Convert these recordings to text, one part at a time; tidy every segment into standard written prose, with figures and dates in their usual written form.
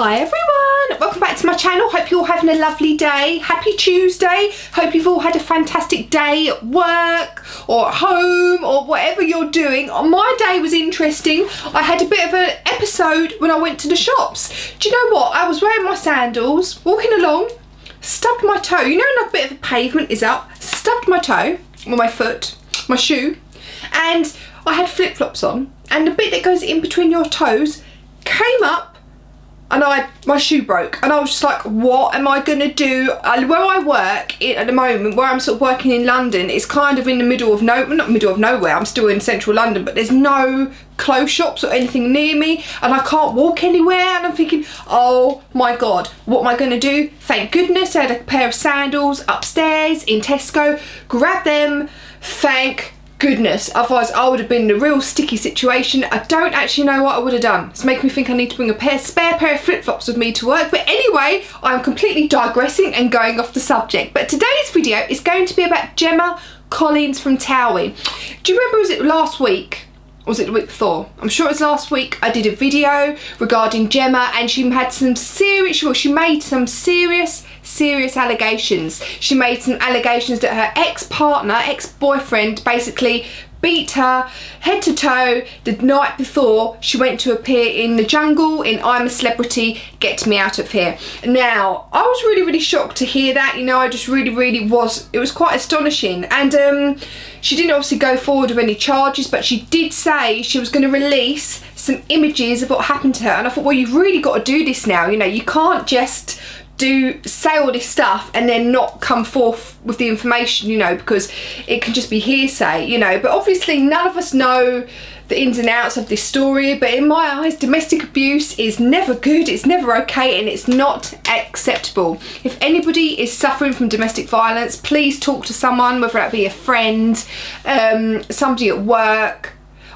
Hi everyone, welcome back to my channel. Hope you're all having a lovely day. Happy Tuesday. Hope you've all had a fantastic day at work or at home or whatever you're doing. My day was interesting. I had a bit of an episode when I went to the shops. Do you know what? I was wearing my sandals, walking along, stubbed my toe. You know when a bit of a pavement is up? Stubbed my toe with my foot, my shoe, and I had flip-flops on, and the bit that goes in between your toes came up and my shoe broke, and I was just like, what am I gonna do? Where I work at the moment, where I'm sort of working in London, it's kind of in the middle of not middle of nowhere, I'm still in central London, but there's no clothes shops or anything near me, and I can't walk anywhere, and I'm thinking, oh my god, what am I gonna do? Thank goodness I had a pair of sandals upstairs in Tesco, grabbed them, thank goodness, otherwise I would have been in a real sticky situation. I don't actually know what I would have done. It's making me think I need to bring a spare pair of flip-flops with me to work, but anyway, I'm completely digressing and going off the subject. But today's video is going to be about Gemma Collins from TOWIE. Do you remember, was it last week? Or was it the week before? I'm sure it was last week. I did a video regarding Gemma, and she had some serious, well, she made some serious allegations. She made some allegations that her ex-partner, ex-boyfriend, basically beat her head to toe the night before she went to appear in the jungle in I'm a Celebrity, Get Me Out of Here. Now, I was really shocked to hear that, you know, I just really was, it was quite astonishing. And she didn't obviously go forward with any charges, but she did say she was going to release some images of what happened to her. And I thought, well, you've really got to do this now, you know, you can't just say all this stuff and then not come forth with the information, you know, because it can just be hearsay, you know. But obviously none of us know the ins and outs of this story, but in my eyes, domestic abuse is never good, it's never okay, and it's not acceptable. If anybody is suffering from domestic violence, please talk to someone, whether that be a friend, somebody at work,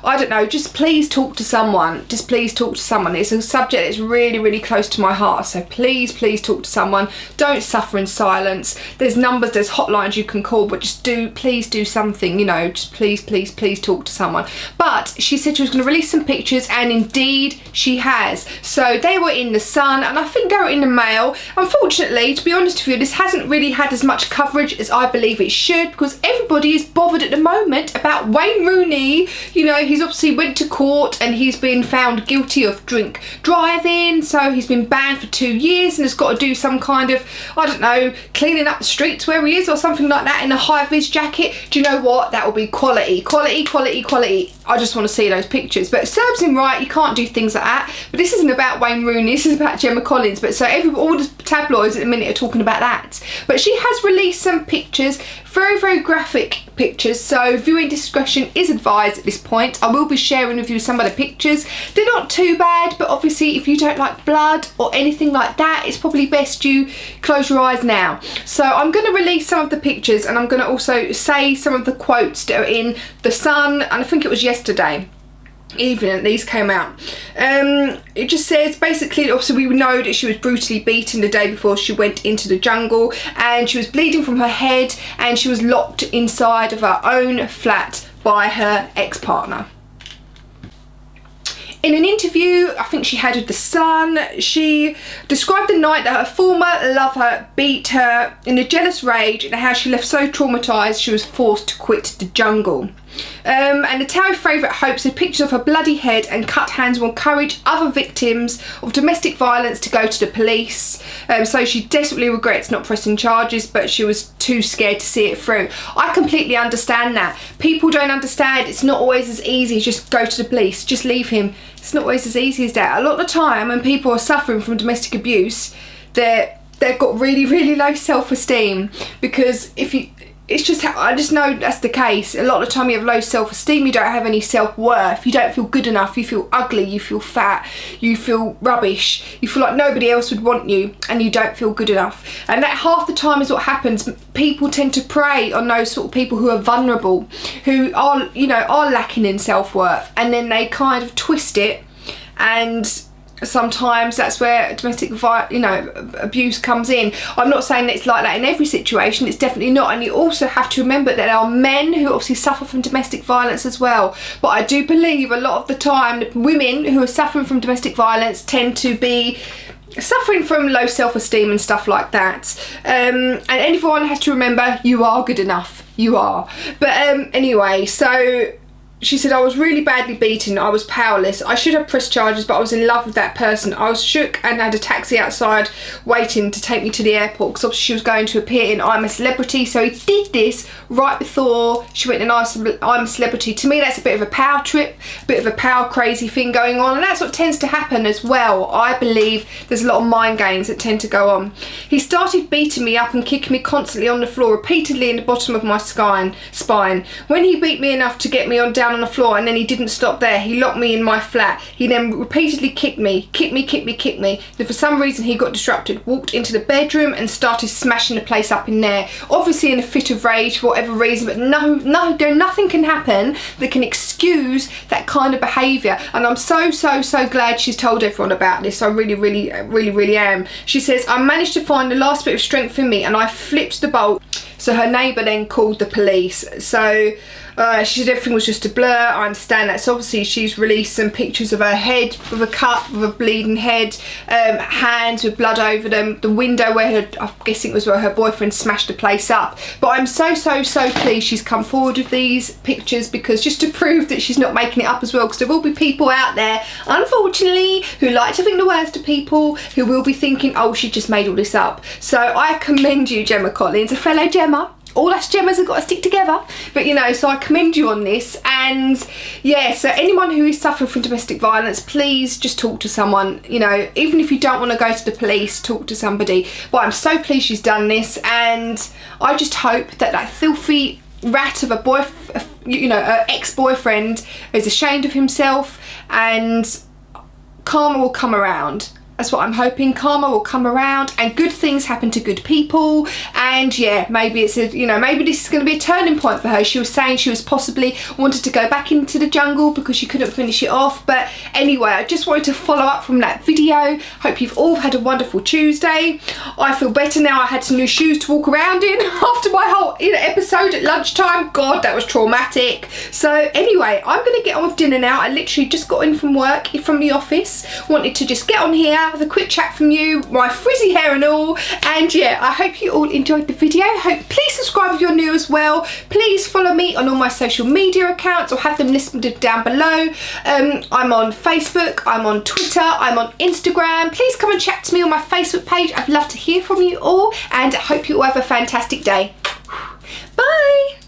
I don't know, just please talk to someone. Just please talk to someone. It's a subject that's really close to my heart, so please talk to someone. Don't suffer in silence. There's numbers, there's hotlines you can call, but just please do something, you know, just please talk to someone. But she said she was going to release some pictures, and indeed she has. So they were in the Sun, and I think they were in the Mail. Unfortunately, to be honest with you, this hasn't really had as much coverage as I believe it should, because everybody is bothered at the moment about Wayne Rooney. You know, he's obviously went to court and he's been found guilty of drink driving, so he's been banned for 2 years and has got to do some kind of, I don't know, cleaning up the streets where he is or something like that in a high-vis jacket. Do you know what? That will be quality. I just want to see those pictures. But it serves him right, you can't do things like that. But this isn't about Wayne Rooney, this is about Gemma Collins. But so all the tabloids at the minute are talking about that. But she has released some pictures, very graphic pictures, so viewing discretion is advised at this point. I will be sharing with you some of the pictures. They're not too bad, but obviously if you don't like blood or anything like that, it's probably best you close your eyes now. So I'm going to release some of the pictures, and I'm going to also say some of the quotes that are in the Sun, and I think it was yesterday evening these came out. It just says, basically, obviously we know that she was brutally beaten the day before she went into the jungle, and she was bleeding from her head, and she was locked inside of her own flat by her ex-partner. In an interview, I think she had with the Sun, she described the night that her former lover beat her in a jealous rage, and how she left so traumatised she was forced to quit the jungle. And the TOWIE favourite hopes that pictures of her bloody head and cut hands will encourage other victims of domestic violence to go to the police. So she desperately regrets not pressing charges, but she was too scared to see it through. I completely understand that. People don't understand, it's not always as easy as just go to the police, just leave him. It's not always as easy as that. A lot of the time when people are suffering from domestic abuse, they've got really low self-esteem, because it's just, I just know that's the case. A lot of the time you have low self-esteem, you don't have any self-worth, you don't feel good enough, you feel ugly, you feel fat, you feel rubbish, you feel like nobody else would want you, and you don't feel good enough. And that half the time is what happens. People tend to prey on those sort of people who are vulnerable, who are, you know, are lacking in self-worth, and then they kind of twist it, and sometimes that's where domestic abuse comes in. I'm not saying that it's like that in every situation, it's definitely not, and you also have to remember that there are men who obviously suffer from domestic violence as well. But I do believe a lot of the time the women who are suffering from domestic violence tend to be suffering from low self-esteem and stuff like that. And everyone has to remember, you are good enough. You are. But anyway, so she said, I was really badly beaten. I was powerless. I should have pressed charges, but I was in love with that person. I was shook and had a taxi outside waiting to take me to the airport because obviously she was going to appear in I'm a Celebrity. So he did this right before she went in I'm a Celebrity. To me, that's a bit of a power trip, a bit of a power crazy thing going on. And that's what tends to happen as well. I believe there's a lot of mind games that tend to go on. He started beating me up and kicking me constantly on the floor, repeatedly in the bottom of my spine. When he beat me enough to get me down on the floor, and then he didn't stop there, he locked me in my flat. He then repeatedly kicked me. Then for some reason he got disrupted, walked into the bedroom and started smashing the place up in there, obviously in a fit of rage for whatever reason. But nothing can happen that can excuse that kind of behaviour, and I'm so glad she's told everyone about this. I really am. She says, I managed to find the last bit of strength in me and I flipped the bolt. So her neighbour then called the police. So she said everything was just a blur. I understand that. So obviously she's released some pictures of her head with a cut, with a bleeding head, hands with blood over them, the window where I'm guessing it was where her boyfriend smashed the place up. But I'm so pleased she's come forward with these pictures, because just to prove that she's not making it up as well, because there will be people out there, unfortunately, who like to think the worst of people, who will be thinking, oh, she just made all this up. So I commend you, Gemma Collins, a fellow Gemma. All us Gemmas have got to stick together. But you know, so I commend you on this. And yeah, so anyone who is suffering from domestic violence, please just talk to someone. You know, even if you don't want to go to the police, talk to somebody. But I'm so pleased she's done this, and I just hope that that filthy rat of a an ex-boyfriend is ashamed of himself, and karma will come around. That's what I'm hoping. Karma will come around and good things happen to good people. And yeah, maybe it's maybe this is going to be a turning point for her. She was saying she was possibly wanted to go back into the jungle because she couldn't finish it off. But anyway, I just wanted to follow up from that video. Hope you've all had a wonderful Tuesday. I feel better now. I had some new shoes to walk around in after my whole episode at lunchtime. God, that was traumatic. So anyway, I'm going to get on with dinner now. I literally just got in from work, from the office. Wanted to just get on here, have a quick chat from you, my frizzy hair and all. And yeah, I hope you all enjoyed the video. Please subscribe if you're new as well. Please follow me on all my social media accounts, or have them listed down below. I'm on Facebook, I'm on Twitter, I'm on Instagram. Please come and chat to me on my Facebook page. I'd love to hear from you all, and I hope you all have a fantastic day. Bye.